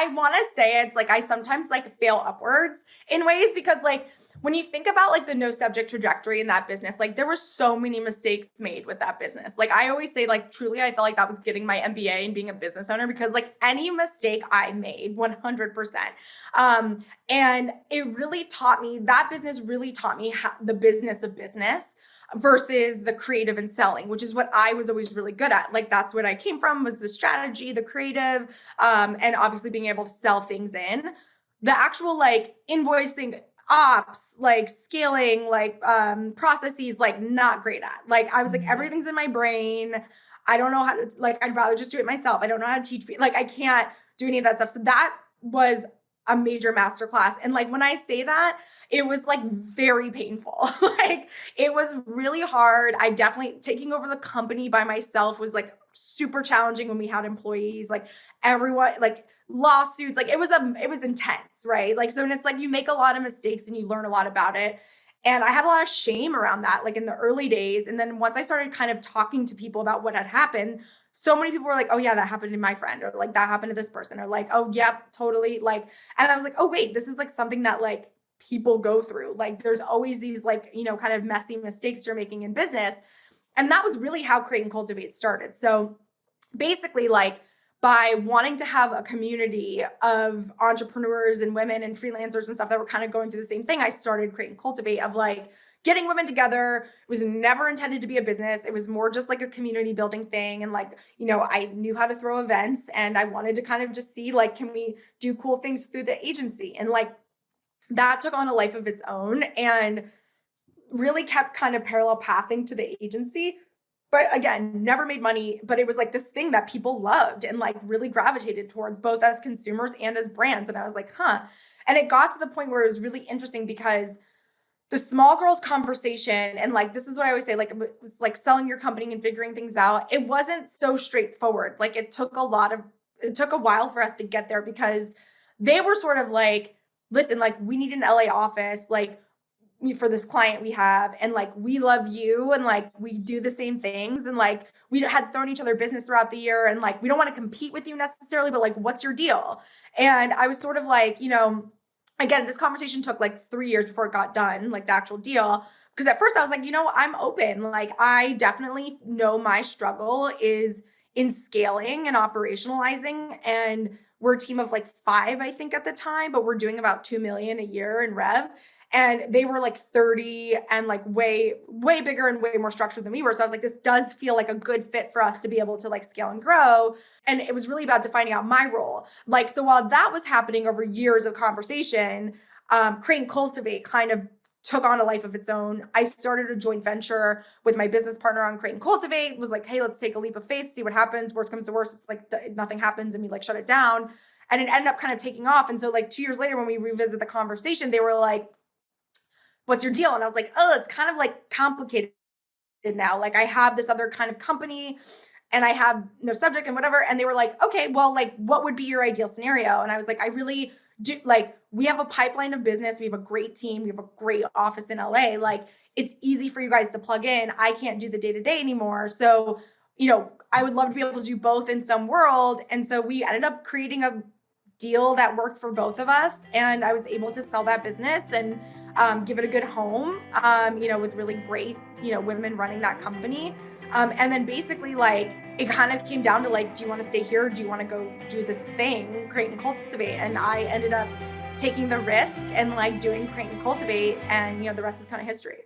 I want to say it's like I sometimes like fail upwards in ways because like when you think about like the no subject trajectory in that business, like there were so many mistakes made with that business. Like I always say, like truly, I felt like that was getting my MBA and being a business owner because like any mistake I made, 100%. And it really taught me that business really taught me how, the business of business versus the creative and selling, which is what I was always really good at. Like that's what I came from was the strategy, the creative, and obviously being able to sell things in. The actual like invoicing ops, like scaling, like processes, like not great at. Like I was like, everything's in my brain. I don't know how to like, I'd rather just do it myself. I don't know how to teach people. Like I can't do any of that stuff. So that was a major masterclass. And like when I say that, it was like very painful. Like it was really hard. I definitely taking over the company by myself was like super challenging when we had employees, like everyone, like lawsuits, like it was intense, right? Like so and it's like you make a lot of mistakes and you learn a lot about it. And I had a lot of shame around that, like in the early days. And then once I started kind of talking to people about what had happened, so many people were like, oh yeah, that happened to my friend, or like that happened to this person, or like, oh yeah, totally. Like, and I was like, oh wait, this is like something that like people go through. Like there's always these like, you know, kind of messy mistakes you're making in business. And that was really how Create and Cultivate started. So basically like by wanting to have a community of entrepreneurs and women and freelancers and stuff that were kind of going through the same thing, I started Create and Cultivate of like getting women together. It was never intended to be a business. It was more just like a community building thing. And like, you know, I knew how to throw events and I wanted to kind of just see like, can we do cool things through the agency? And like that took on a life of its own and really kept kind of parallel pathing to the agency. But again, never made money, but it was like this thing that people loved and like really gravitated towards both as consumers and as brands. And I was like, huh. And it got to the point where it was really interesting because the small girls conversation, and like, this is what I always say, like, it was like selling your company and figuring things out. It wasn't so straightforward. Like it took a while for us to get there because they were sort of like, listen, like we need an LA office, like for this client we have, and like we love you and like we do the same things and like we had thrown each other business throughout the year and like we don't want to compete with you necessarily, but like what's your deal? And I was sort of like, you know, again, this conversation took like 3 years before it got done, like the actual deal. Because at first I was like, you know, I'm open. Like I definitely know my struggle is in scaling and operationalizing. And we're a team of like 5, I think at the time, but we're doing about 2 million a year in rev. And they were like 30 and like way, way bigger and way more structured than we were. So I was like, this does feel like a good fit for us to be able to like scale and grow. And it was really about defining out my role. Like, so while that was happening over years of conversation, Create and Cultivate kind of took on a life of its own. I started a joint venture with my business partner on Create and Cultivate. It was like, hey, let's take a leap of faith, see what happens. Worst comes to worst, it's like nothing happens and we like shut it down. And it ended up kind of taking off. And so like 2 years later, when we revisit the conversation, they were like, what's your deal? And I was like, oh, it's kind of like complicated now. Like I have this other kind of company and I have no subject and whatever. And they were like, okay, well, like what would be your ideal scenario? And I was like, I really do, like we have a pipeline of business. We have a great team. We have a great office in LA. Like it's easy for you guys to plug in. I can't do the day-to-day anymore. So, you know, I would love to be able to do both in some world. And so we ended up creating a deal that worked for both of us. And I was able to sell that business and give it a good home, you know, with really great, you know, women running that company. And then basically like, it kind of came down to like, do you want to stay here? Or do you want to go do this thing, Create and Cultivate? And I ended up taking the risk and like doing Create and Cultivate, and, you know, the rest is kind of history.